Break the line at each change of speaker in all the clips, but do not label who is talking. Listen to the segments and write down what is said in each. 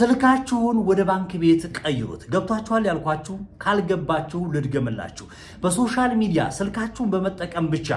ስልካችሁን ወደ ባንክ ቤት ቀይሩት። ገብቷችኋል ያልኳችሁ? ካልገባችሁ ልድገምላችሁ። በሶሻል ሚዲያ ስልካችሁን በመጠቀም ብቻ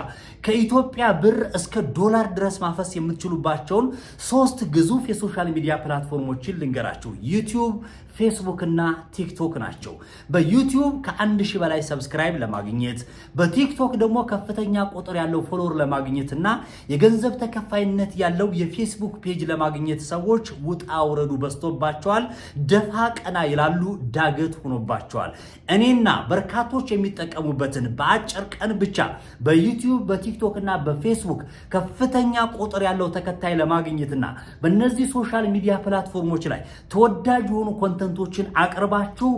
ከኢትዮጵያ ብር እስከ ዶላር ድረስ ማፈስ የምትችሉባቸውን 3 ግዙፍ የሶሻል ሚዲያ ፕላትፎርሞችን ልንገራችሁ። ዩቲዩብ፣ ፌስቡክ እና ቲክቶክ ናቸው። በዩቲዩብ ከ1000 በላይ ሰብስክራይብ ለማግኘት፣ በቲክቶክ ደግሞ ከፍተኛ ቁጥር ያለው ፎሎወር ለማግኘት እና የገንዘብ ተከፋይነት ያለው የፌስቡክ ፔጅ ለማግኘት ሰዎች ውጣ ውረዱ በዝቶባቸዋል። ደፋ ቀና ይላሉ፣ ዳገት ሆኖባቸዋል። እኔና በርካቶች የሚጠቀሙበትን በአጭር ቀን ብቻ በዩቲዩብ በቲክቶክ እና በፌስቡክ ከፍተኛ ቁጥር ያለው ተከታይ ለማግኘትና በእነዚህ ሶሻል ሚዲያ ፕላትፎርሞች ላይ ተወዳጅ የሆኑ ኮንተንቶችን አቅርባችሁ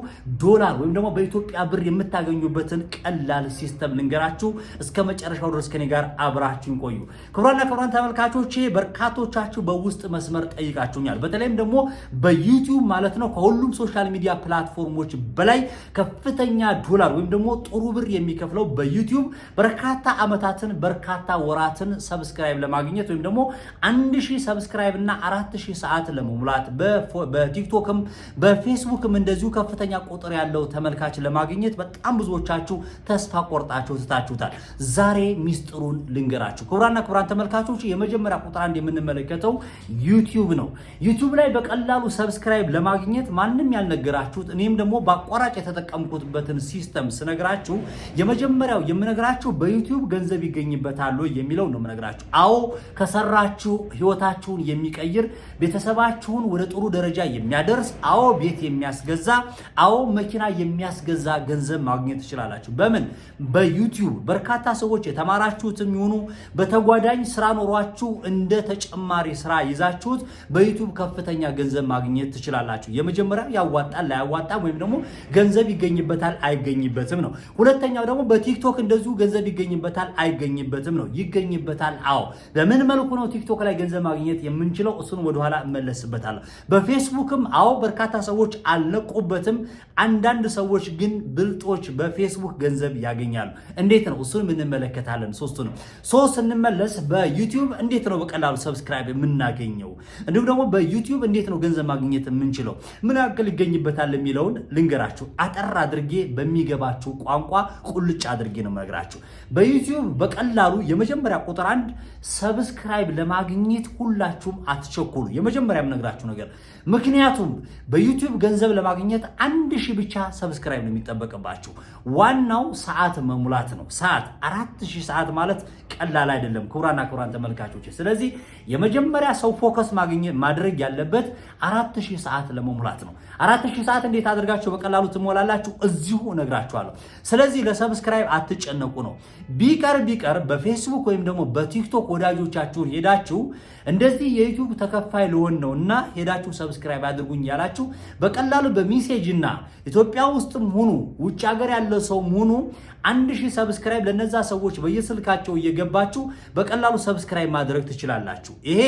ዶላር ወይም ደግሞ በኢትዮጵያ ብር የምታገኙበትን ቀላል ሲስተም ልንገራችሁ። እስከ መጨረሻው ድረስ ከኔ ጋር አብራችሁን ቆዩ። ክቡራን ተመልካቾቼ በርካቶቻችሁ በውስጥ መስመር ጠይቃችሁኛል። በተለይም ደግሞ በዩቲዩብ ማለት ነው ከሁሉም ሶሻል ሚዲያ ፕላትፎርሞች በላይ ከፍተኛ ዶላር ወይም ደግሞ ጥሩ ብር የሚከፍለው በዩቲዩብ በርካታ ዓመታትን በርካታ ወራትን ሰብስክራይብ ለማግኘት ወይም ደግሞ 1000 ሰብስክራይብ እና 4000 ሰዓት ለመሙላት በቲክቶክም በፌስቡክም እንደዚሁ ከፍተኛ ቁጥር ያለው ተመልካች ለማግኘት በጣም ብዙዎቻችሁ ተስፋ ቆርጣችሁ ትታችሁታል። ዛሬ ሚስጥሩን ልንገራችሁ። ክቡራን ተመልካቾች የመጀመሪያ ቁጥር 1 የምንመለከተው ዩቲዩብ ነው። ዩቲዩብ ላይ በቀላሉ ሰብስክራይብ ለማግኘት ማንም ያልነገራችሁት እኔም ደግሞ በአቋራጭ የተጠቀምኩትበትን ሲስተም ስነግራችሁ የመጀመሪያው የምነግራችሁ በዩቲዩብ ገንዘብ ይገኝበታል የሚለው ነው የምነግራችሁ። አዎ ከሰራችሁ ህይወታችሁን የሚቀይር ቤተሰባችሁን ወደ ጥሩ ደረጃ የሚያደርስ አዎ ቤት የሚያስገዛ አዎ መኪና የሚያስገዛ ገንዘብ ማግኘት ትችላላችሁ። በምን? በዩቲዩብ በርካታ ሰዎች የተማራችሁትም ይሁኑ በተጓዳኝ ስራ ኖሯችሁ እንደ ተጨማሪ ስራ ይዛችሁት በዩቲዩብ ከፍተኛ ገንዘብ ማግኘት ትችላላችሁ። የመጀመሪያው ያዋጣል ላያዋጣም ወይም ደግሞ ገንዘብ ይገኝበታል አይገኝበትም ነው። ሁለተኛው ደግሞ በቲክቶክ እንደዚሁ ገንዘብ ይገኝበታል አይገኝበትም ነው። ይገኝበታል። አዎ በምን መልኩ ነው ቲክቶክ ላይ ገንዘብ ማግኘት የምንችለው? እሱን ወደኋላ እመለስበታለሁ። በፌስቡክም አዎ በርካታ ሰዎች አልነቁበትም። አንዳንድ ሰዎች ግን ብልጦች በፌስቡክ ገንዘብ ያገኛሉ። እንዴት ነው? እሱን እንመለከታለን። ሶስቱንም ስንመለስ በዩቲዩብ እንዴት ነው በቀላሉ ሰብስክራይብ የምናገኘው? እንዲሁም ደግሞ በዩቲዩብ እንዴት ነው ገንዘብ ማግኘት የምንችለው? ምን ያክል ይገኝበታል የሚለውን ልንገራችሁ። አጠር አድርጌ በሚገባችሁ ቋንቋ ቁልጭ አድርጌ ነው የምነግራችሁ። በዩቲዩብ በቀላሉ የመጀመሪያ ቁጥር 1 ሰብስክራይብ ለማግኘት ሁላችሁም አትቸኩሉ። የመጀመሪያ የምነግራችሁ ነገር ምክንያቱም በዩቲዩብ ገንዘብ ለማግኘት 1000 ብቻ ሰብስክራይብ ነው የሚጠበቅባችሁ። ዋናው ሰዓት መሙላት ነው። ሰዓት 4000 ሰዓት ማለት ቀላል አይደለም ክቡራን ተመልካቾች። ስለዚህ የመጀመሪያ ሰው ፎከስ ማድረግ ያለበት 4000 ሰዓት ለመሙላት ነው። 4000 ሰዓት እንዴት አድርጋችሁ በቀላሉ ትሞላላችሁ? እዚሁ እነግራችኋለሁ። ስለዚህ ለሰብስክራይብ አትጨነቁ ነው። ቢቀር በፌስቡክ ወይም ደግሞ በቲክቶክ ወዳጆቻችሁን ሄዳችሁ እንደዚህ የዩቲዩብ ተከፋይ ልሆን ነውና ሄዳችሁ ሰብስክራይብ አድርጉኝ ያላችሁ በቀላሉ በሜሴጅ እና ኢትዮጵያ ውስጥም ሁኑ ውጭ ሀገር ያለ ሰው ሁኑ 1000 ሰብስክራይብ ለነዛ ሰዎች በየስልካቸው እየገባችሁ በቀላሉ ሰብስክራይብ ማድረግ ትችላላችሁ። ይሄ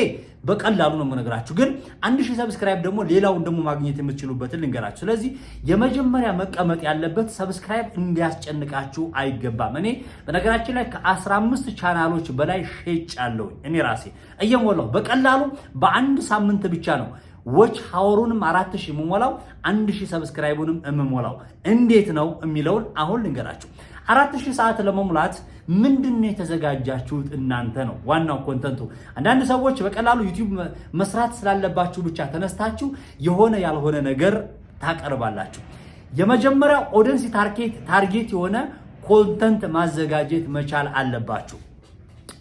በቀላሉ ነው የምነግራችሁ። ግን 1000 ሰብስክራይብ ደግሞ ሌላውን ደግሞ ማግኘት የምትችሉበትን ልንገራችሁ። ስለዚህ የመጀመሪያ መቀመጥ ያለበት ሰብስክራይብ እንዲያስጨንቃችሁ አይገባም። እኔ በነገራችን ላይ ከ15 ቻናሎች በላይ ሸጫለሁ። እኔ ራሴ እየሞላው በቀላሉ በአንድ ሳምንት ብቻ ነው ዎች ሀወሩንም 4000 የምሞላው 1000 ሰብስክራይቡንም የምሞላው። እንዴት ነው የሚለውን አሁን ልንገራችሁ። 4000 ሰዓት ለመሙላት ምንድነው የተዘጋጃችሁት እናንተ ነው ዋናው ኮንተንቱ። አንዳንድ ሰዎች በቀላሉ ዩቲዩብ መስራት ስላለባችሁ ብቻ ተነስታችሁ የሆነ ያልሆነ ነገር ታቀርባላችሁ። የመጀመሪያው ኦዲየንስ ታርጌት የሆነ ኮንተንት ማዘጋጀት መቻል አለባችሁ።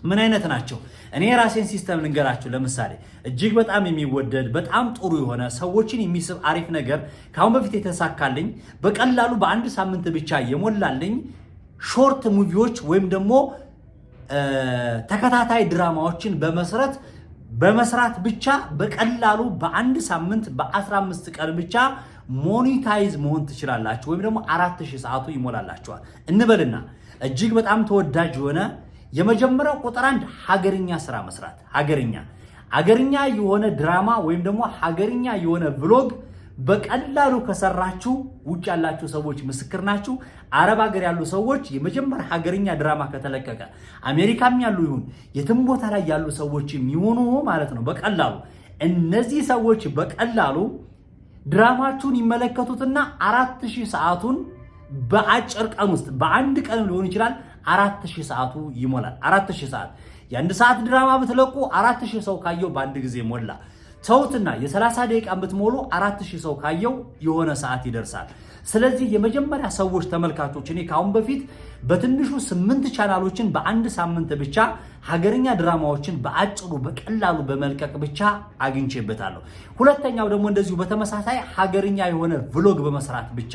ምን አይነት ናቸው? እኔ የራሴን ሲስተም ልንገራችሁ። ለምሳሌ እጅግ በጣም የሚወደድ በጣም ጥሩ የሆነ ሰዎችን የሚስብ አሪፍ ነገር ከአሁን በፊት የተሳካልኝ በቀላሉ በአንድ ሳምንት ብቻ የሞላልኝ ሾርት ሙቪዎች ወይም ደግሞ ተከታታይ ድራማዎችን በመስራት ብቻ በቀላሉ በአንድ ሳምንት በ15 ቀን ብቻ ሞኔታይዝ መሆን ትችላላችሁ። ወይም ደግሞ 4000 ሰዓቱ ይሞላላችኋል እንበልና እጅግ በጣም ተወዳጅ የሆነ የመጀመሪያው ቁጥር 1 ሀገርኛ ስራ መስራት። ሀገርኛ የሆነ ድራማ ወይም ደግሞ ሀገርኛ የሆነ ብሎግ በቀላሉ ከሰራችሁ ውጭ ያላችሁ ሰዎች ምስክር ናችሁ። አረብ ሀገር ያሉ ሰዎች የመጀመሪያ ሀገርኛ ድራማ ከተለቀቀ አሜሪካም ያሉ ይሁን የትም ቦታ ላይ ያሉ ሰዎች የሚሆኑ ማለት ነው በቀላሉ እነዚህ ሰዎች በቀላሉ ድራማችሁን ይመለከቱትና 4000 ሰዓቱን በአጭር ቀን ውስጥ በአንድ ቀን ሊሆን ይችላል 4000 ሰዓቱ ይሞላል። 4000 ሰዓት የአንድ ሰዓት ድራማ ብትለቁ 4000 ሰው ካየው በአንድ ጊዜ ሞላ። ተውትና የ30 ደቂቃ ብትሞሉ 4000 ሰው ካየው የሆነ ሰዓት ይደርሳል። ስለዚህ የመጀመሪያ ሰዎች ተመልካቾች እኔ ካሁን በፊት በትንሹ 8 ቻናሎችን በአንድ ሳምንት ብቻ ሀገርኛ ድራማዎችን በአጭሩ በቀላሉ በመልቀቅ ብቻ አግኝቼበታለሁ። ሁለተኛው ደግሞ እንደዚሁ በተመሳሳይ ሀገርኛ የሆነ ቭሎግ በመስራት ብቻ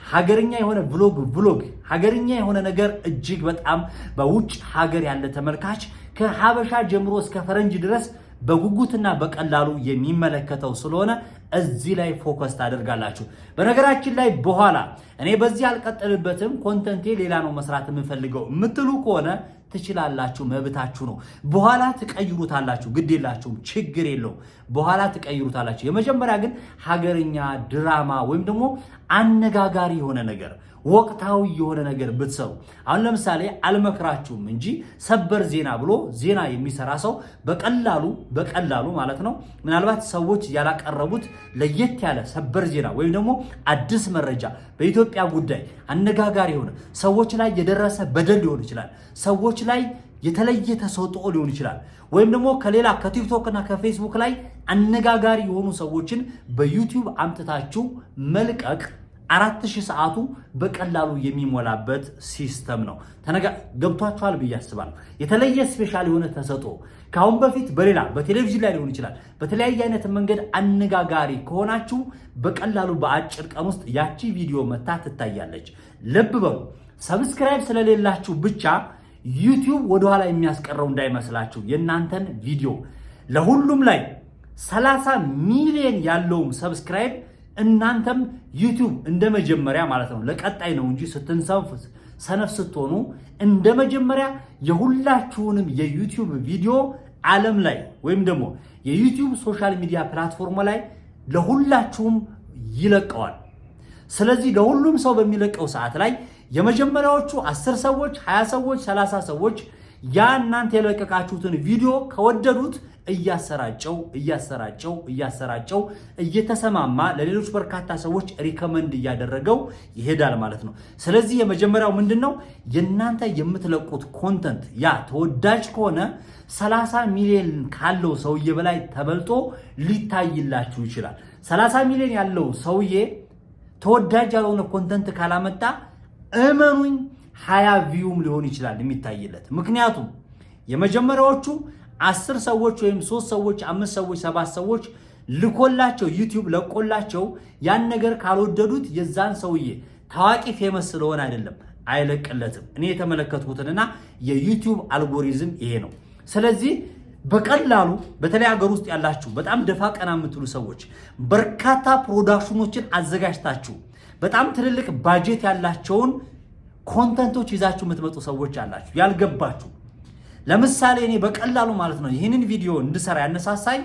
ሀገርኛ የሆነ ቭሎግ ሀገርኛ የሆነ ነገር እጅግ በጣም በውጭ ሀገር ያለ ተመልካች ከሀበሻ ጀምሮ እስከ ፈረንጅ ድረስ በጉጉትና በቀላሉ የሚመለከተው ስለሆነ እዚህ ላይ ፎከስ ታደርጋላችሁ። በነገራችን ላይ በኋላ እኔ በዚህ አልቀጥልበትም ኮንተንቴ ሌላ ነው መስራት የምፈልገው የምትሉ ከሆነ ትችላላችሁ፣ መብታችሁ ነው። በኋላ ትቀይሩታላችሁ፣ ግድ የላችሁም፣ ችግር የለውም። በኋላ ትቀይሩታላችሁ። የመጀመሪያ ግን ሀገርኛ ድራማ ወይም ደግሞ አነጋጋሪ የሆነ ነገር ወቅታዊ የሆነ ነገር ብትሰሩ። አሁን ለምሳሌ አልመክራችሁም እንጂ ሰበር ዜና ብሎ ዜና የሚሰራ ሰው በቀላሉ ማለት ነው ምናልባት ሰዎች ያላቀረቡት ለየት ያለ ሰበር ዜና ወይም ደግሞ አዲስ መረጃ በኢትዮጵያ ጉዳይ አነጋጋሪ የሆነ ሰዎች ላይ የደረሰ በደል ሊሆን ይችላል፣ ሰዎች ላይ የተለየ ተሰጥኦ ሊሆን ይችላል፣ ወይም ደግሞ ከሌላ ከቲክቶክ እና ከፌስቡክ ላይ አነጋጋሪ የሆኑ ሰዎችን በዩቲዩብ አምጥታችሁ መልቀቅ 4000 ሰዓቱ በቀላሉ የሚሞላበት ሲስተም ነው። ገብቷችኋል ብዬ አስባለሁ። የተለየ ስፔሻል የሆነ ተሰጥኦ ካሁን በፊት በሌላ በቴሌቪዥን ላይ ሊሆን ይችላል በተለያየ አይነት መንገድ አነጋጋሪ ከሆናችሁ በቀላሉ በአጭር ቀን ውስጥ ያቺ ቪዲዮ መታ ትታያለች። ልብ በሉ፣ ሰብስክራይብ ስለሌላችሁ ብቻ ዩቲዩብ ወደኋላ የሚያስቀረው እንዳይመስላችሁ። የእናንተን ቪዲዮ ለሁሉም ላይ 30 ሚሊዮን ያለውም ሰብስክራይብ እናንተም ዩቲዩብ እንደመጀመሪያ ማለት ነው ለቀጣይ ነው እንጂ ሰነፍ ስትሆኑ እንደመጀመሪያ የሁላችሁንም የዩቲዩብ ቪዲዮ ዓለም ላይ ወይም ደግሞ የዩቲዩብ ሶሻል ሚዲያ ፕላትፎርም ላይ ለሁላችሁም ይለቀዋል። ስለዚህ ለሁሉም ሰው በሚለቀው ሰዓት ላይ የመጀመሪያዎቹ 10 ሰዎች 20 ሰዎች 30 ሰዎች ያ እናንተ የለቀቃችሁትን ቪዲዮ ከወደዱት እያሰራጨው እየተሰማማ ለሌሎች በርካታ ሰዎች ሪከመንድ እያደረገው ይሄዳል ማለት ነው። ስለዚህ የመጀመሪያው ምንድነው የእናንተ የምትለቁት ኮንተንት ያ ተወዳጅ ከሆነ 30 ሚሊዮን ካለው ሰውዬ በላይ ተበልጦ ሊታይላችሁ ይችላል። 30 ሚሊዮን ያለው ሰውዬ ተወዳጅ ያልሆነ ኮንተንት ካላመጣ እመኑኝ 20 ቪውም ሊሆን ይችላል የሚታይለት። ምክንያቱም የመጀመሪያዎቹ 10 ሰዎች ወይም 3 ሰዎች 5 ሰዎች 7 ሰዎች ልኮላቸው ዩቲዩብ ለቆላቸው ያን ነገር ካልወደዱት የዛን ሰውዬ ታዋቂ ፌመስ ስለሆነ አይደለም አይለቅለትም። እኔ የተመለከትኩትና የዩቲዩብ አልጎሪዝም ይሄ ነው። ስለዚህ በቀላሉ በተለይ ሀገር ውስጥ ያላችሁ በጣም ደፋ ቀና የምትሉ ሰዎች በርካታ ፕሮዳክሽኖችን አዘጋጅታችሁ በጣም ትልልቅ ባጀት ያላቸውን ኮንተንቶች ይዛችሁ የምትመጡ ሰዎች አላችሁ ያልገባችሁ። ለምሳሌ እኔ በቀላሉ ማለት ነው ይህንን ቪዲዮ እንድሰራ ያነሳሳይ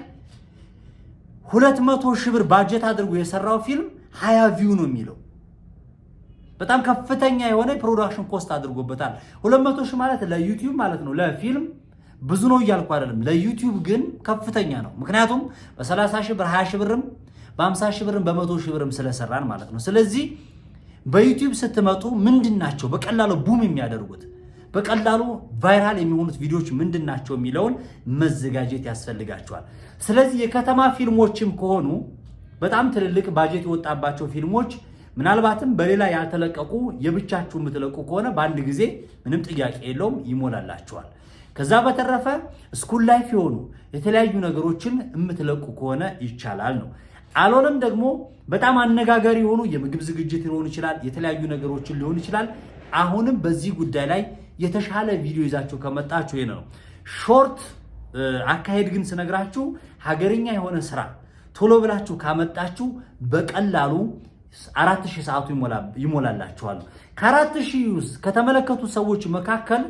200 ሺህ ብር ባጀት አድርጎ የሰራው ፊልም 20 ቪው ነው የሚለው። በጣም ከፍተኛ የሆነ ፕሮዳክሽን ኮስት አድርጎበታል። 200 ሺህ ማለት ለዩቲዩብ ማለት ነው ለፊልም ብዙ ነው እያልኩ አይደለም። ለዩቲዩብ ግን ከፍተኛ ነው። ምክንያቱም በ30 ሺህ ብር 20 ሺህ ብርም በ50 ሺህ ብርም በ100 ሺህ ብርም ስለሰራን ማለት ነው። ስለዚህ በዩቲዩብ ስትመጡ ምንድናቸው በቀላሉ ቡም የሚያደርጉት በቀላሉ ቫይራል የሚሆኑት ቪዲዮዎች ምንድናቸው የሚለውን መዘጋጀት ያስፈልጋቸዋል። ስለዚህ የከተማ ፊልሞችም ከሆኑ በጣም ትልልቅ ባጀት የወጣባቸው ፊልሞች ምናልባትም በሌላ ያልተለቀቁ የብቻችሁ የምትለቁ ከሆነ በአንድ ጊዜ ምንም ጥያቄ የለውም ይሞላላችኋል። ከዛ በተረፈ ስኩል ላይፍ የሆኑ የተለያዩ ነገሮችን የምትለቁ ከሆነ ይቻላል ነው። አልሆነም ደግሞ በጣም አነጋጋሪ የሆኑ የምግብ ዝግጅት ሊሆን ይችላል፣ የተለያዩ ነገሮችን ሊሆን ይችላል። አሁንም በዚህ ጉዳይ ላይ የተሻለ ቪዲዮ ይዛችሁ ከመጣችሁ ይሄ ነው። ሾርት አካሄድ ግን ስነግራችሁ ሀገርኛ የሆነ ስራ ቶሎ ብላችሁ ካመጣችሁ በቀላሉ 4000 ሰዓቱ ይሞላላችኋል። ከ4000 ውስጥ ከተመለከቱ ሰዎች መካከል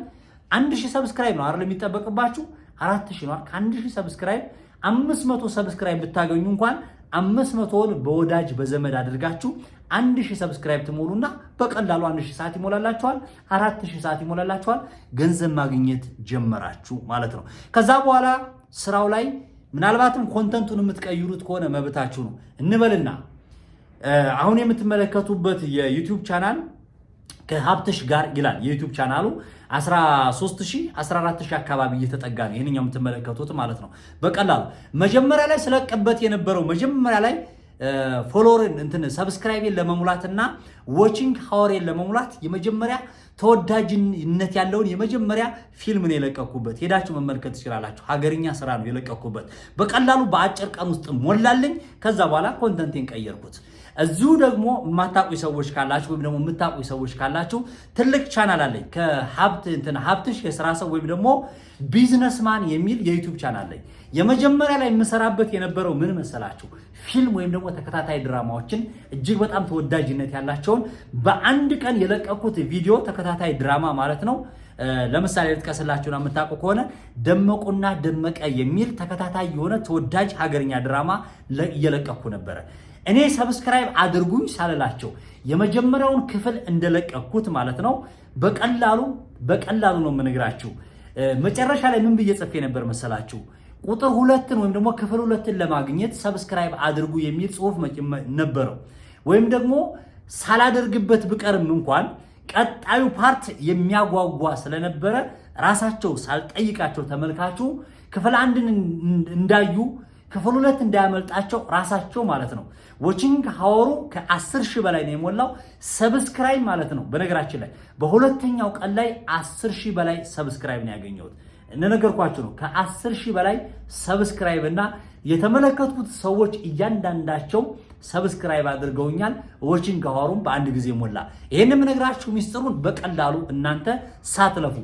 1000 ሰብስክራይብ ነው አይደል የሚጠበቅባችሁ? 4000 ነው። ከ1000 ሰብስክራይብ 500 ሰብስክራይብ ብታገኙ እንኳን 500ን በወዳጅ በዘመድ አድርጋችሁ 1000 ሰብስክራይብ ትሞሉና በቀላሉ 1000 ሰዓት ይሞላላችኋል፣ 4000 ሰዓት ይሞላላችኋል። ገንዘብ ማግኘት ጀመራችሁ ማለት ነው። ከዛ በኋላ ስራው ላይ ምናልባትም ኮንተንቱን የምትቀይሩት ከሆነ መብታችሁ ነው እንበልና አሁን የምትመለከቱበት የዩቲዩብ ቻናል ከሀብትሽ ጋር ይላል። የዩቲዩብ ቻናሉ 13000 14000 አካባቢ እየተጠጋ ነው። ይሄንኛው የምትመለከቱት ማለት ነው። በቀላሉ መጀመሪያ ላይ ስለቀበት የነበረው መጀመሪያ ላይ ፎሎወርን እንትን ሰብስክራይቤን ለመሙላትና ዋቺንግ ሃወሬን ለመሙላት የመጀመሪያ ተወዳጅነት ያለውን የመጀመሪያ ፊልም ነው የለቀኩበት። ሄዳችሁ መመልከት ትችላላችሁ። ሀገርኛ ስራ ነው የለቀኩበት። በቀላሉ በአጭር ቀን ውስጥ ሞላልኝ። ከዛ በኋላ ኮንተንቴን ቀየርኩት። እዚሁ ደግሞ የማታውቁ ሰዎች ካላችሁ ወይም ደግሞ የምታውቁ ሰዎች ካላችሁ ትልቅ ቻናል አለኝ ሀብትሽ የስራ ሰው ወይም ደግሞ ቢዝነስማን የሚል የዩቲዩብ ቻናል አለኝ። የመጀመሪያ ላይ የምሰራበት የነበረው ምን መሰላችሁ? ፊልም ወይም ደግሞ ተከታታይ ድራማዎችን እጅግ በጣም ተወዳጅነት ያላቸውን በአንድ ቀን የለቀኩት ቪዲዮ ተከታታይ ድራማ ማለት ነው። ለምሳሌ ልጥቀስላችሁና የምታውቁ ከሆነ ደመቁና ደመቀ የሚል ተከታታይ የሆነ ተወዳጅ ሀገርኛ ድራማ እየለቀኩ ነበረ። እኔ ሰብስክራይብ አድርጉኝ ሳልላቸው የመጀመሪያውን ክፍል እንደለቀኩት ማለት ነው። በቀላሉ ነው የምነግራችሁ። መጨረሻ ላይ ምን ብዬ ጽፌ ነበር መሰላችሁ? ቁጥር 2 ወይም ደግሞ ክፍል 2 ለማግኘት ሰብስክራይብ አድርጉ የሚል ጽሁፍ ነበረው። ወይም ደግሞ ሳላደርግበት ብቀርም እንኳን ቀጣዩ ፓርት የሚያጓጓ ስለነበረ ራሳቸው ሳልጠይቃቸው ተመልካቹ ክፍል 1 እንዳዩ ክፍል 2 እንዳያመልጣቸው ራሳቸው ማለት ነው። ዋቺንግ ሃወሩ ከ10000 በላይ ነው የሞላው። ሰብስክራይብ ማለት ነው በነገራችን ላይ በሁለተኛው ቀን ላይ 10000 በላይ ሰብስክራይብ ነው ያገኘሁት። እነነገርኳችሁ ነው። ከ10000 በላይ ሰብስክራይብ እና የተመለከቱት ሰዎች እያንዳንዳቸው ሰብስክራይብ አድርገውኛል። ዋቺንግ ሃወሩን በአንድ ጊዜ ሞላ። ይሄንን የምነግራችሁ ሚስጥሩን በቀላሉ እናንተ ሳትለፉ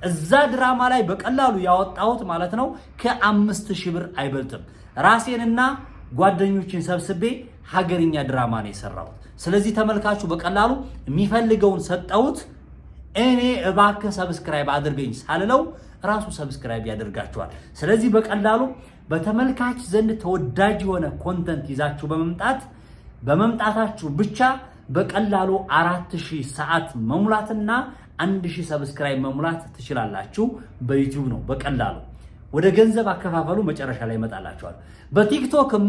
እዛ ድራማ ላይ በቀላሉ ያወጣሁት ማለት ነው ከ5000 ብር አይበልጥም። ራሴንና ጓደኞችን ሰብስቤ ሀገርኛ ድራማ ነው የሰራሁት። ስለዚህ ተመልካቹ በቀላሉ የሚፈልገውን ሰጠሁት። እኔ እባክህ ሰብስክራይብ አድርገኝ ሳልለው ራሱ ሰብስክራይብ ያደርጋቸዋል። ስለዚህ በቀላሉ በተመልካች ዘንድ ተወዳጅ የሆነ ኮንተንት ይዛችሁ በመምጣታችሁ ብቻ በቀላሉ 4000 ሰዓት መሙላትና 1000 ሰብስክራይብ መሙላት ትችላላችሁ። በዩቲዩብ ነው በቀላሉ። ወደ ገንዘብ አከፋፈሉ መጨረሻ ላይ ይመጣላችኋል። በቲክቶክም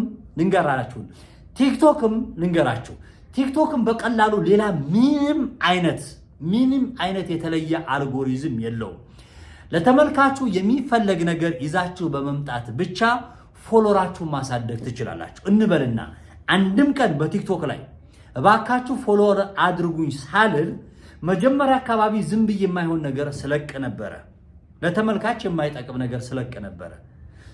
ልንገራችሁ። ቲክቶክም በቀላሉ ሌላ ምንም አይነት የተለየ አልጎሪዝም የለውም። ለተመልካቹ የሚፈለግ ነገር ይዛችሁ በመምጣት ብቻ ፎሎራችሁን ማሳደግ ትችላላችሁ። እንበልና አንድም ቀን በቲክቶክ ላይ እባካችሁ ፎሎወር አድርጉኝ ሳልል መጀመሪያ አካባቢ ዝም ብዬ የማይሆን ነገር ስለቅ ነበረ። ለተመልካች የማይጠቅም ነገር ስለቅ ነበረ።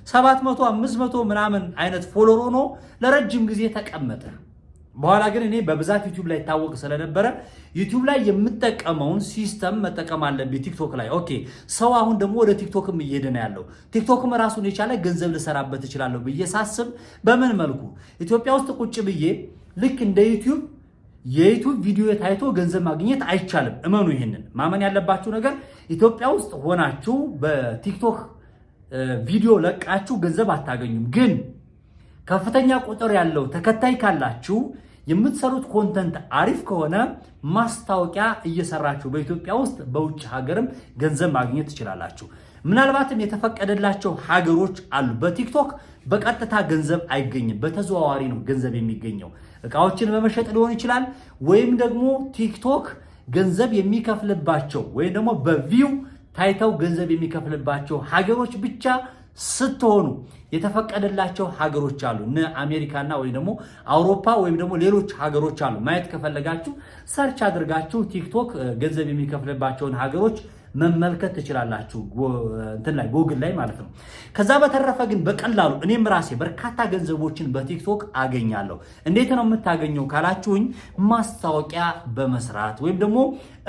700 500 ምናምን አይነት ፎሎወር ሆኖ ለረጅም ጊዜ ተቀመጠ። በኋላ ግን እኔ በብዛት ዩቲዩብ ላይ ታወቅ ስለነበረ ዩቲዩብ ላይ የምጠቀመውን ሲስተም መጠቀም አለብኝ ቲክቶክ ላይ። ኦኬ ሰው አሁን ደግሞ ወደ ቲክቶክም እየሄደ ነው ያለው። ቲክቶክም ራሱን የቻለ ገንዘብ ልሰራበት እችላለሁ ብዬ ሳስብ በምን መልኩ ኢትዮጵያ ውስጥ ቁጭ ብዬ ልክ እንደ የዩቲዩብ ቪዲዮ ታይቶ ገንዘብ ማግኘት አይቻልም። እመኑ። ይሄንን ማመን ያለባችሁ ነገር ኢትዮጵያ ውስጥ ሆናችሁ በቲክቶክ ቪዲዮ ለቃችሁ ገንዘብ አታገኙም። ግን ከፍተኛ ቁጥር ያለው ተከታይ ካላችሁ የምትሰሩት ኮንተንት አሪፍ ከሆነ ማስታወቂያ እየሰራችሁ በኢትዮጵያ ውስጥ በውጭ ሀገርም ገንዘብ ማግኘት ትችላላችሁ። ምናልባትም የተፈቀደላቸው ሀገሮች አሉ። በቲክቶክ በቀጥታ ገንዘብ አይገኝም፣ በተዘዋዋሪ ነው ገንዘብ የሚገኘው። እቃዎችን በመሸጥ ሊሆን ይችላል፣ ወይም ደግሞ ቲክቶክ ገንዘብ የሚከፍልባቸው ወይም ደግሞ በቪው ታይተው ገንዘብ የሚከፍልባቸው ሀገሮች ብቻ ስትሆኑ የተፈቀደላቸው ሀገሮች አሉ። እነ አሜሪካና ወይም ደግሞ አውሮፓ ወይም ደግሞ ሌሎች ሀገሮች አሉ። ማየት ከፈለጋችሁ ሰርች አድርጋችሁ ቲክቶክ ገንዘብ የሚከፍልባቸውን ሀገሮች መመልከት ትችላላችሁ፣ እንትን ላይ ጎግል ላይ ማለት ነው። ከዛ በተረፈ ግን በቀላሉ እኔም ራሴ በርካታ ገንዘቦችን በቲክቶክ አገኛለሁ። እንዴት ነው የምታገኘው ካላችሁኝ፣ ማስታወቂያ በመስራት ወይም ደግሞ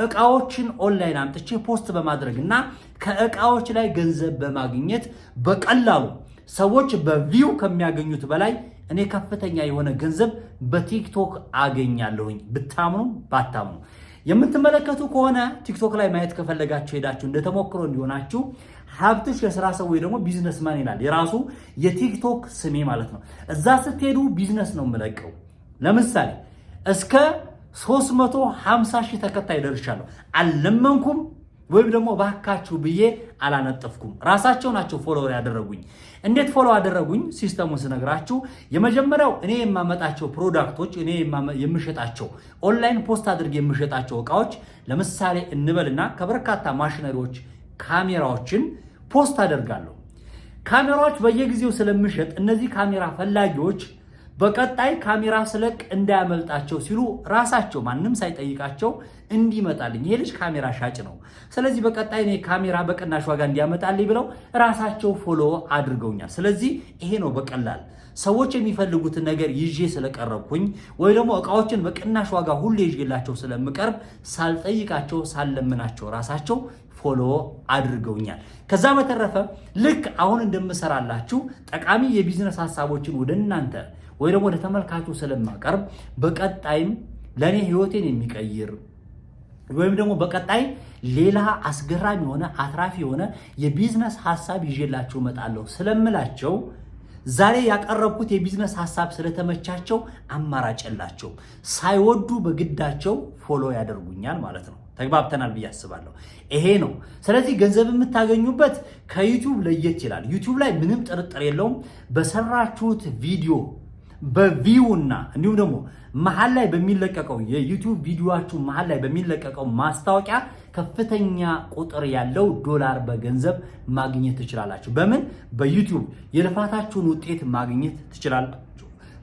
እቃዎችን ኦንላይን አምጥቼ ፖስት በማድረግ እና ከእቃዎች ላይ ገንዘብ በማግኘት በቀላሉ ሰዎች በቪው ከሚያገኙት በላይ እኔ ከፍተኛ የሆነ ገንዘብ በቲክቶክ አገኛለሁኝ። ብታምኑ ባታምኑ የምትመለከቱ ከሆነ ቲክቶክ ላይ ማየት ከፈለጋችሁ ሄዳችሁ እንደተሞክሮ እንዲሆናችሁ ሀብትሽ የስራ ሰው ወይ ደግሞ ቢዝነስማን ይላል የራሱ የቲክቶክ ስሜ ማለት ነው። እዛ ስትሄዱ ቢዝነስ ነው የምለቀው። ለምሳሌ እስከ 350 ሺህ ተከታይ ደርሻለሁ። አልለመንኩም ወይም ደግሞ ባካችሁ ብዬ አላነጠፍኩም። ራሳቸው ናቸው ፎሎወር ያደረጉኝ። እንዴት ፎሎ አደረጉኝ? ሲስተሙን ስነግራችሁ የመጀመሪያው እኔ የማመጣቸው ፕሮዳክቶች፣ እኔ የምሸጣቸው ኦንላይን ፖስት አድርጌ የምሸጣቸው እቃዎች ለምሳሌ እንበልና ከበርካታ ማሽነሪዎች ካሜራዎችን ፖስት አደርጋለሁ። ካሜራዎች በየጊዜው ስለምሸጥ እነዚህ ካሜራ ፈላጊዎች በቀጣይ ካሜራ ስለቅ እንዳያመልጣቸው ሲሉ ራሳቸው ማንም ሳይጠይቃቸው እንዲመጣልኝ ይሄ ልጅ ካሜራ ሻጭ ነው፣ ስለዚህ በቀጣይ እኔ ካሜራ በቅናሽ ዋጋ እንዲያመጣልኝ ብለው ራሳቸው ፎሎ አድርገውኛል። ስለዚህ ይሄ ነው በቀላል ሰዎች የሚፈልጉትን ነገር ይዤ ስለቀረብኩኝ ወይ ደግሞ እቃዎችን በቅናሽ ዋጋ ሁሌ ይዤላቸው ስለምቀርብ ሳልጠይቃቸው ሳልለምናቸው ራሳቸው ፎሎ አድርገውኛል። ከዛ በተረፈ ልክ አሁን እንደምሰራላችሁ ጠቃሚ የቢዝነስ ሐሳቦችን ወደ እናንተ ወይ ደግሞ ወደ ተመልካቹ ስለማቀርብ በቀጣይም ለኔ ህይወቴን የሚቀይር ወይም ደግሞ በቀጣይ ሌላ አስገራሚ የሆነ አትራፊ የሆነ የቢዝነስ ሐሳብ ይዤላችሁ እመጣለሁ ስለምላቸው ዛሬ ያቀረብኩት የቢዝነስ ሐሳብ ስለተመቻቸው አማራጭ የላቸው ሳይወዱ በግዳቸው ፎሎ ያደርጉኛል ማለት ነው። ተግባብተናል ብዬ አስባለሁ። ይሄ ነው። ስለዚህ ገንዘብ የምታገኙበት ከዩቲዩብ ለየት ይላል። ዩቲዩብ ላይ ምንም ጥርጥር የለውም በሰራችሁት ቪዲዮ በቪው እና እንዲሁም ደግሞ መሃል ላይ በሚለቀቀው የዩቲዩብ ቪዲዮአችሁ መሃል ላይ በሚለቀቀው ማስታወቂያ ከፍተኛ ቁጥር ያለው ዶላር በገንዘብ ማግኘት ትችላላችሁ። በምን? በዩቲዩብ የልፋታችሁን ውጤት ማግኘት ትችላላችሁ።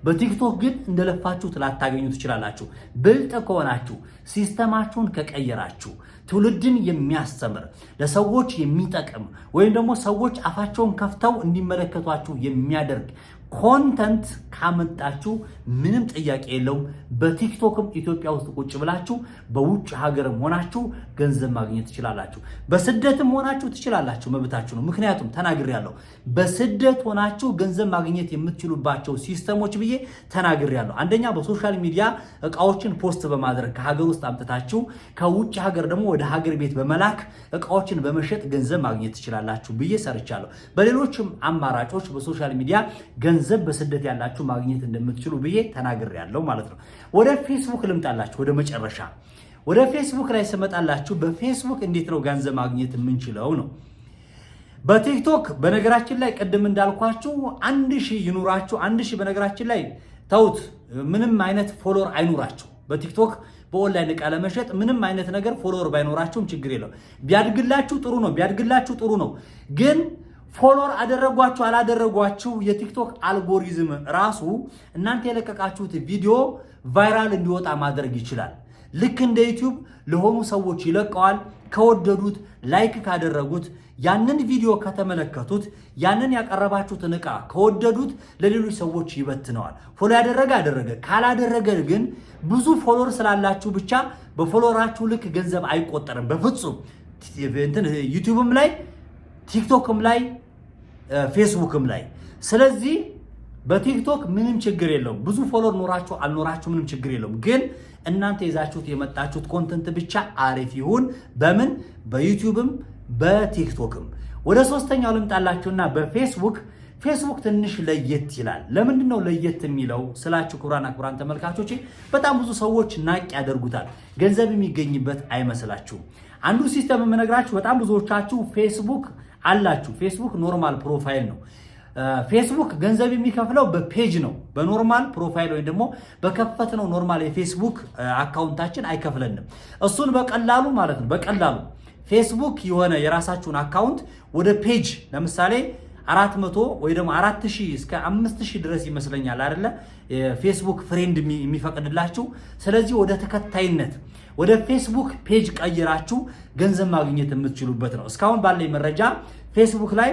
በቲክቶክ ግን እንደለፋችሁት ላታገኙ ትችላላችሁ። ብልጥ ከሆናችሁ ሲስተማችሁን ከቀየራችሁ ትውልድን የሚያስተምር ለሰዎች የሚጠቅም ወይም ደግሞ ሰዎች አፋቸውን ከፍተው እንዲመለከቷችሁ የሚያደርግ ኮንተንት ካመጣችሁ ምንም ጥያቄ የለውም። በቲክቶክም ኢትዮጵያ ውስጥ ቁጭ ብላችሁ በውጭ ሀገርም ሆናችሁ ገንዘብ ማግኘት ትችላላችሁ። በስደትም ሆናችሁ ትችላላችሁ፣ መብታችሁ ነው። ምክንያቱም ተናግሬያለሁ፣ በስደት ሆናችሁ ገንዘብ ማግኘት የምትችሉባቸው ሲስተሞች ብዬ ተናግሬያለሁ። አንደኛ በሶሻል ሚዲያ እቃዎችን ፖስት በማድረግ ከሀገር ውስጥ አምጥታችሁ ከውጭ ሀገር ደግሞ ወደ ሀገር ቤት በመላክ እቃዎችን በመሸጥ ገንዘብ ማግኘት ትችላላችሁ ብዬ ሰርቻለሁ። በሌሎችም አማራጮች በሶሻል ሚዲያ ገንዘብ በስደት ያላችሁ ማግኘት እንደምትችሉ ብዬ ተናግሬያለሁ ማለት ነው። ወደ ፌስቡክ ልምጣላችሁ። ወደ መጨረሻ ወደ ፌስቡክ ላይ ስመጣላችሁ በፌስቡክ እንዴት ነው ገንዘብ ማግኘት የምንችለው ነው። በቲክቶክ በነገራችን ላይ ቅድም እንዳልኳችሁ 1000 ይኑራችሁ 1000 በነገራችን ላይ ተውት፣ ምንም አይነት ፎሎወር አይኑራችሁ። በቲክቶክ በኦንላይን ዕቃ ለመሸጥ ምንም አይነት ነገር ፎሎወር ባይኖራችሁም ችግር የለው። ቢያድግላችሁ ጥሩ ነው ግን ፎሎወር አደረጓችሁ አላደረጓችሁ የቲክቶክ አልጎሪዝም ራሱ እናንተ የለቀቃችሁት ቪዲዮ ቫይራል እንዲወጣ ማድረግ ይችላል። ልክ እንደ ዩቲዩብ ለሆኑ ሰዎች ይለቀዋል። ከወደዱት ላይክ ካደረጉት ያንን ቪዲዮ ከተመለከቱት ያንን ያቀረባችሁትን ዕቃ ከወደዱት ለሌሎች ሰዎች ይበትነዋል። ፎሎ ያደረገ ካላደረገ ግን ብዙ ፎሎወር ስላላችሁ ብቻ በፎሎወራችሁ ልክ ገንዘብ አይቆጠርም በፍጹም። ዩቲዩብም ላይ ቲክቶክም ላይ ፌስቡክም ላይ። ስለዚህ በቲክቶክ ምንም ችግር የለውም። ብዙ ፎሎወር ኖራችሁ አልኖራችሁ ምንም ችግር የለውም። ግን እናንተ ይዛችሁት የመጣችሁት ኮንተንት ብቻ አሪፍ ይሁን። በምን? በዩቲዩብም በቲክቶክም። ወደ ሶስተኛው ልምጣላችሁና ፌስቡክ ትንሽ ለየት ይላል። ለምንድነው ለየት የሚለው ስላችሁ ክቡራን ተመልካቾች በጣም ብዙ ሰዎች ናቅ ያደርጉታል። ገንዘብ የሚገኝበት አይመስላችሁም። አንዱ ሲስተም የምነግራችሁ በጣም ብዙዎቻችሁ ፌስቡክ አላችሁ። ፌስቡክ ኖርማል ፕሮፋይል ነው። ፌስቡክ ገንዘብ የሚከፍለው በፔጅ ነው። በኖርማል ፕሮፋይል ወይም ደግሞ በከፈትነው ኖርማል የፌስቡክ አካውንታችን አይከፍለንም። እሱን በቀላሉ ማለት ነው በቀላሉ ፌስቡክ የሆነ የራሳችሁን አካውንት ወደ ፔጅ ለምሳሌ 400 ወይ ደግሞ 4000 እስከ 5000 ድረስ ይመስለኛል አይደለ ፌስቡክ ፍሬንድ የሚፈቅድላችሁ። ስለዚህ ወደ ተከታይነት ወደ ፌስቡክ ፔጅ ቀይራችሁ ገንዘብ ማግኘት የምትችሉበት ነው። እስካሁን ባለኝ መረጃ ፌስቡክ ላይ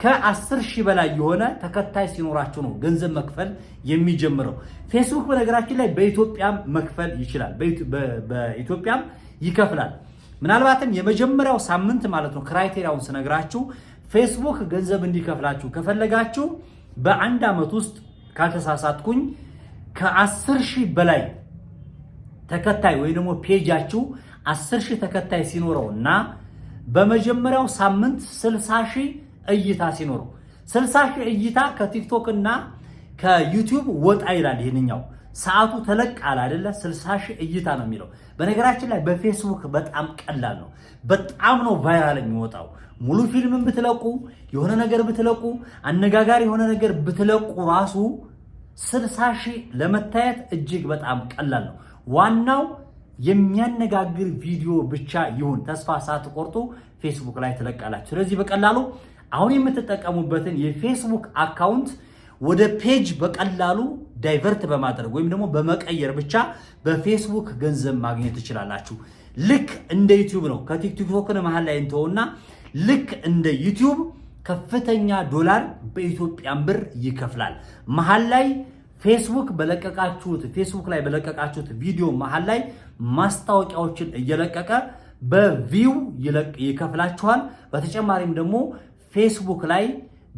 ከ10,000 በላይ የሆነ ተከታይ ሲኖራችሁ ነው ገንዘብ መክፈል የሚጀምረው። ፌስቡክ በነገራችን ላይ በኢትዮጵያም መክፈል ይችላል፣ በኢትዮጵያም ይከፍላል። ምናልባትም የመጀመሪያው ሳምንት ማለት ነው ክራይቴሪያውን ስነግራችሁ ፌስቡክ ገንዘብ እንዲከፍላችሁ ከፈለጋችሁ በአንድ ዓመት ውስጥ ካልተሳሳትኩኝ ከ10,000 በላይ ተከታይ ወይ ደግሞ ፔጃችሁ 10,000 ተከታይ ሲኖረውና በመጀመሪያው ሳምንት 60,000 እይታ ሲኖረው 60,000 እይታ ከቲክቶክ እና ከዩቲዩብ ወጣ ይላል። ይሄንኛው ሰዓቱ ተለቅ አለ አይደለ? 60 ሺህ እይታ ነው የሚለው። በነገራችን ላይ በፌስቡክ በጣም ቀላል ነው። በጣም ነው ቫይራል የሚወጣው። ሙሉ ፊልምን ብትለቁ፣ የሆነ ነገር ብትለቁ፣ አነጋጋሪ የሆነ ነገር ብትለቁ ራሱ 60 ሺህ ለመታየት እጅግ በጣም ቀላል ነው። ዋናው የሚያነጋግር ቪዲዮ ብቻ ይሁን። ተስፋ ሳትቆርጡ ፌስቡክ ላይ ትለቃላችሁ። ስለዚህ በቀላሉ አሁን የምትጠቀሙበትን የፌስቡክ አካውንት ወደ ፔጅ በቀላሉ ዳይቨርት በማድረግ ወይም ደግሞ በመቀየር ብቻ በፌስቡክ ገንዘብ ማግኘት ትችላላችሁ። ልክ እንደ ዩቲዩብ ነው። ከቲክቶክን መሃል ላይ እንተውና ልክ እንደ ዩቲዩብ ከፍተኛ ዶላር በኢትዮጵያን ብር ይከፍላል። መሃል ላይ ፌስቡክ ላይ በለቀቃችሁት ቪዲዮ መሃል ላይ ማስታወቂያዎችን እየለቀቀ በቪው ይከፍላችኋል። በተጨማሪም ደግሞ ፌስቡክ ላይ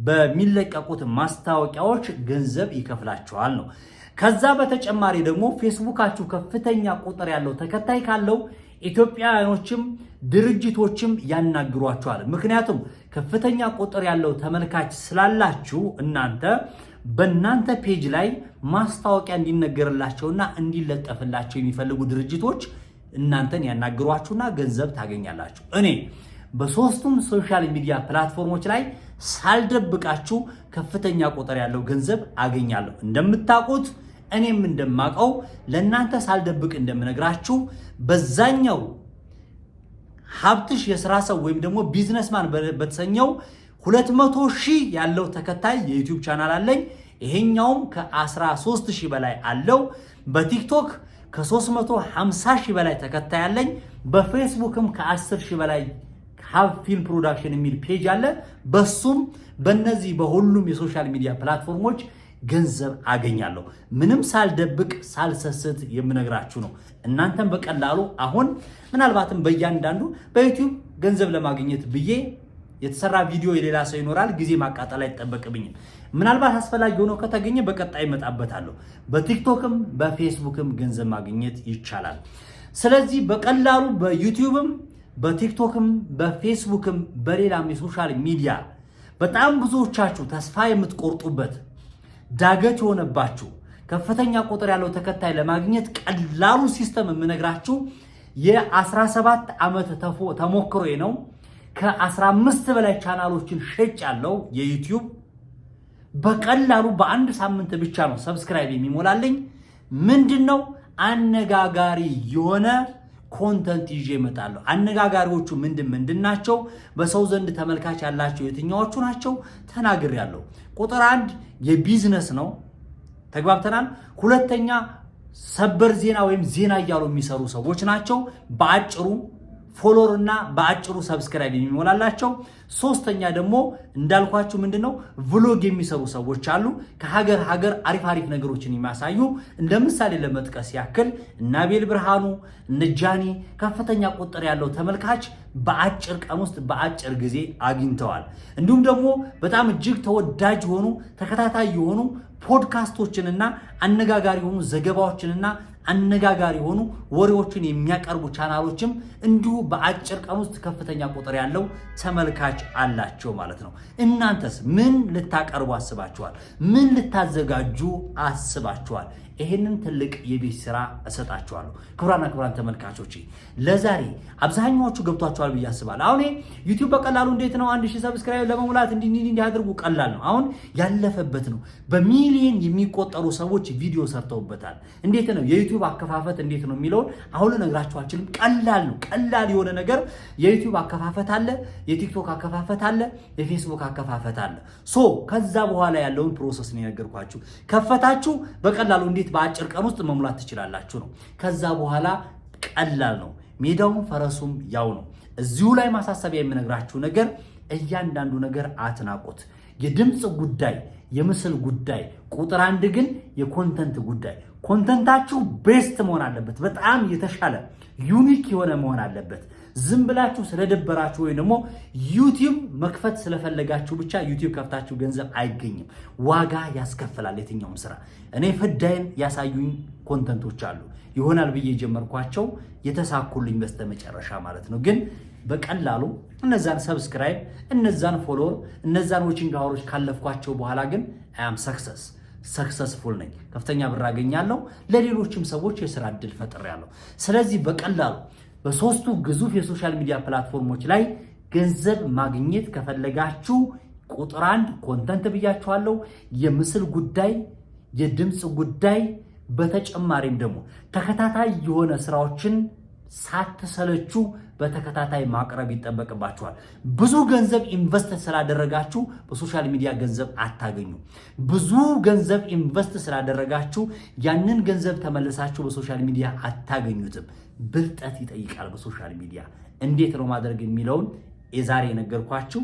በሚለቀቁት ማስታወቂያዎች ገንዘብ ይከፍላችኋል ነው። ከዛ በተጨማሪ ደግሞ ፌስቡካችሁ ከፍተኛ ቁጥር ያለው ተከታይ ካለው ኢትዮጵያውያኖችም ድርጅቶችም ያናግሯችኋል። ምክንያቱም ከፍተኛ ቁጥር ያለው ተመልካች ስላላችሁ እናንተ በእናንተ ፔጅ ላይ ማስታወቂያ እንዲነገርላቸውና እንዲለጠፍላቸው የሚፈልጉ ድርጅቶች እናንተን ያናግሯችሁና ገንዘብ ታገኛላችሁ። እኔ በሶስቱም ሶሻል ሚዲያ ፕላትፎርሞች ላይ ሳልደብቃችሁ ከፍተኛ ቁጥር ያለው ገንዘብ አገኛለሁ። እንደምታውቁት እኔም እንደማውቀው ለእናንተ ሳልደብቅ እንደምነግራችሁ በዛኛው ሀብትሽ የሥራ ሰው ወይም ደግሞ ቢዝነስማን በተሰኘው 200 ሺህ ያለው ተከታይ የዩቲዩብ ቻናል አለኝ። ይሄኛውም ከ13 ሺህ በላይ አለው። በቲክቶክ ከ350 ሺህ በላይ ተከታይ አለኝ። በፌስቡክም ከ10 ሺህ በላይ ሀብ ፊልም ፕሮዳክሽን የሚል ፔጅ አለ። በሱም በእነዚህ በሁሉም የሶሻል ሚዲያ ፕላትፎርሞች ገንዘብ አገኛለሁ። ምንም ሳልደብቅ ሳልሰስት የምነግራችሁ ነው። እናንተም በቀላሉ አሁን ምናልባትም በእያንዳንዱ በዩቲዩብ ገንዘብ ለማግኘት ብዬ የተሰራ ቪዲዮ የሌላ ሰው ይኖራል። ጊዜ ማቃጠል አይጠበቅብኝም። ምናልባት አስፈላጊ ሆኖ ከተገኘ በቀጣይ እመጣበታለሁ። በቲክቶክም በፌስቡክም ገንዘብ ማግኘት ይቻላል። ስለዚህ በቀላሉ በዩቲዩብም በቲክቶክም በፌስቡክም በሌላም የሶሻል ሚዲያ በጣም ብዙዎቻችሁ ተስፋ የምትቆርጡበት ዳገት የሆነባችሁ ከፍተኛ ቁጥር ያለው ተከታይ ለማግኘት ቀላሉ ሲስተም የምነግራችሁ የ17 ዓመት ተሞክሮ ነው። ከ15 በላይ ቻናሎችን ሸጭ ያለው የዩቲዩብ በቀላሉ በአንድ ሳምንት ብቻ ነው ሰብስክራይብ የሚሞላልኝ። ምንድነው አነጋጋሪ የሆነ ኮንተንት ይዤ እመጣለሁ። አነጋጋሪዎቹ ምንድን ናቸው? በሰው ዘንድ ተመልካች ያላቸው የትኛዎቹ ናቸው? ተናግሬያለሁ። ቁጥር 1 የቢዝነስ ነው፣ ተግባብተናል። ሁለተኛ ሰበር ዜና ወይም ዜና እያሉ የሚሰሩ ሰዎች ናቸው፣ በአጭሩ ፎሎወር እና በአጭሩ ሰብስክራይብ የሚሞላላቸው። ሶስተኛ ደግሞ እንዳልኳችሁ ምንድነው ቭሎግ የሚሰሩ ሰዎች አሉ፣ ከሀገር አሪፍ ነገሮችን የሚያሳዩ። እንደ ምሳሌ ለመጥቀስ ያክል እነ አቤል ብርሃኑ፣ እነ ጃኒ ከፍተኛ ቁጥር ያለው ተመልካች በአጭር ቀን ውስጥ በአጭር ጊዜ አግኝተዋል። እንዲሁም ደግሞ በጣም እጅግ ተወዳጅ የሆኑ ተከታታይ የሆኑ ፖድካስቶችንና አነጋጋሪ የሆኑ ዘገባዎችንና አነጋጋሪ የሆኑ ወሬዎችን የሚያቀርቡ ቻናሎችም እንዲሁ በአጭር ቀን ውስጥ ከፍተኛ ቁጥር ያለው ተመልካች አላቸው ማለት ነው። እናንተስ ምን ልታቀርቡ አስባችኋል? ምን ልታዘጋጁ አስባችኋል? ይሄንን ትልቅ የቤት ስራ እሰጣችኋለሁ። ክቡራን ተመልካቾች ለዛሬ አብዛኛዎቹ ገብቷችኋል ብዬ አስባለሁ። አሁን ዩቲዩብ በቀላሉ እንዴት ነው 1000 ሰብስክራይብ ለመሙላት እንዲህ አድርጉ፣ ቀላል ነው። አሁን ያለፈበት ነው። በሚሊዮን የሚቆጠሩ ሰዎች ቪዲዮ ሰርተውበታል። እንዴት ነው የዩቲዩብ አከፋፈት እንዴት ነው የሚለውን አሁን ልነግራችሁ አልችልም። ቀላል ነው። ቀላል የሆነ ነገር የዩቲዩብ አከፋፈት አለ፣ የቲክቶክ አከፋፈት አለ፣ የፌስቡክ አከፋፈት አለ። ከዛ በኋላ ያለውን ፕሮሰስ ነው የነገርኳችሁ። ከፈታችሁ በቀላሉ እንዴት በአጭር ቀን ውስጥ መሙላት ትችላላችሁ ነው። ከዛ በኋላ ቀላል ነው። ሜዳውም ፈረሱም ያው ነው። እዚሁ ላይ ማሳሰቢያ የምነግራችሁ ነገር እያንዳንዱ ነገር አትናቁት። የድምፅ ጉዳይ፣ የምስል ጉዳይ ቁጥር 1 ግን የኮንተንት ጉዳይ። ኮንተንታችሁ ቤስት መሆን አለበት። በጣም የተሻለ ዩኒክ የሆነ መሆን አለበት። ዝም ብላችሁ ስለደበራችሁ ወይ ደግሞ ዩቲዩብ መክፈት ስለፈለጋችሁ ብቻ ዩቲዩብ ከፍታችሁ ገንዘብ አይገኝም። ዋጋ ያስከፍላል የትኛውም ስራ። እኔ ፍዳይን ያሳዩኝ ኮንተንቶች አሉ፣ ይሆናል ብዬ የጀመርኳቸው የተሳኩልኝ በስተመጨረሻ ማለት ነው። ግን በቀላሉ እነዛን ሰብስክራይብ፣ እነዛን ፎሎወር፣ እነዛን ዎቺንግ አወሮች ካለፍኳቸው በኋላ ግን አም ሰክሰስ ሰክሰስፉል ነኝ፣ ከፍተኛ ብር አገኛለሁ፣ ለሌሎችም ሰዎች የስራ እድል ፈጥሬያለሁ። ስለዚህ በቀላሉ በሶስቱ ግዙፍ የሶሻል ሚዲያ ፕላትፎርሞች ላይ ገንዘብ ማግኘት ከፈለጋችሁ ቁጥር 1 ኮንተንት ብያችኋለሁ፣ የምስል ጉዳይ፣ የድምፅ ጉዳይ፣ በተጨማሪም ደግሞ ተከታታይ የሆነ ስራዎችን ሳትሰለቹ በተከታታይ ማቅረብ ይጠበቅባችኋል። ብዙ ገንዘብ ኢንቨስት ስላደረጋችሁ በሶሻል ሚዲያ ገንዘብ አታገኙ። ብዙ ገንዘብ ኢንቨስት ስላደረጋችሁ ያንን ገንዘብ ተመልሳችሁ በሶሻል ሚዲያ አታገኙትም። ብልጠት ይጠይቃል። በሶሻል ሚዲያ እንዴት ነው ማድረግ የሚለውን የዛሬ የነገርኳችሁ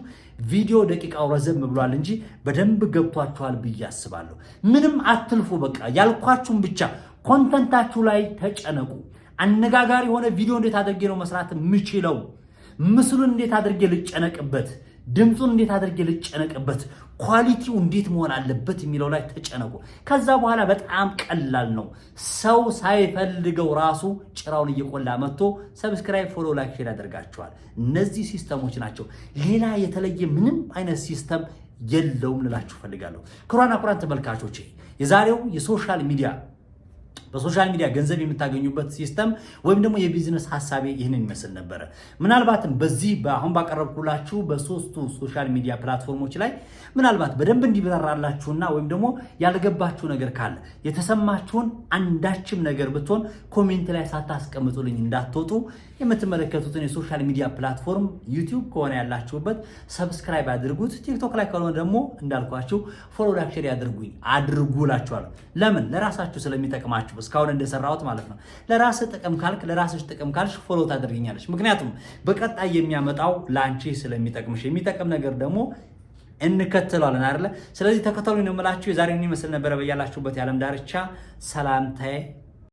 ቪዲዮ ደቂቃው ረዘም ብሏል እንጂ በደንብ ገብቷችኋል ብዬ አስባለሁ። ምንም አትልፉ። በቃ ያልኳችሁን ብቻ ኮንተንታችሁ ላይ ተጨነቁ። አነጋጋሪ የሆነ ቪዲዮ እንዴት አድርጌ ነው መስራት የምችለው? ምስሉን እንዴት አድርጌ ልጨነቅበት? ድምፁን እንዴት አድርጌ ልጨነቅበት? ኳሊቲው እንዴት መሆን አለበት የሚለው ላይ ተጨነቁ። ከዛ በኋላ በጣም ቀላል ነው። ሰው ሳይፈልገው ራሱ ጭራውን እየቆላ መጥቶ ሰብስክራይብ፣ ፎሎ፣ ላይክ፣ ሼር ያደርጋቸዋል። እነዚህ ሲስተሞች ናቸው። ሌላ የተለየ ምንም አይነት ሲስተም የለውም ልላችሁ ፈልጋለሁ። ክቡራን ተመልካቾች የዛሬው የሶሻል ሚዲያ በሶሻል ሚዲያ ገንዘብ የምታገኙበት ሲስተም ወይም ደግሞ የቢዝነስ ሐሳቤ ይህንን ይመስል ነበረ። ምናልባትም በዚህ አሁን ባቀረብኩላችሁ በሶስቱ ሶሻል ሚዲያ ፕላትፎርሞች ላይ ምናልባት በደንብ እንዲብራራላችሁና ወይም ደግሞ ያልገባችሁ ነገር ካለ የተሰማችሁን አንዳችም ነገር ብትሆን ኮሜንት ላይ ሳታስቀምጡልኝ እንዳትወጡ። የምትመለከቱትን የሶሻል ሚዲያ ፕላትፎርም ዩቲዩብ ከሆነ ያላችሁበት ሰብስክራይብ አድርጉት። ቲክቶክ ላይ ከሆነ ደግሞ እንዳልኳችሁ ፎሎ፣ ላይክ፣ ሼር አድርጉላችኋለሁ። ለምን? ለራሳችሁ ስለሚጠቅማችሁ እስካሁን እንደሰራሁት ማለት ነው። ለራስ ጥቅም ካልክ ለራስሽ ጥቅም ካልሽ ፎሎ ታደርግኛለሽ። ምክንያቱም በቀጣይ የሚያመጣው ላንቺ ስለሚጠቅምሽ የሚጠቅም ነገር ደግሞ እንከተላለን አይደለ? ስለዚህ ተከተሉኝ ነው የምላችሁ። የዛሬውን ይመስል ነበረ። በያላችሁበት የዓለም ዳርቻ ሰላምታዬ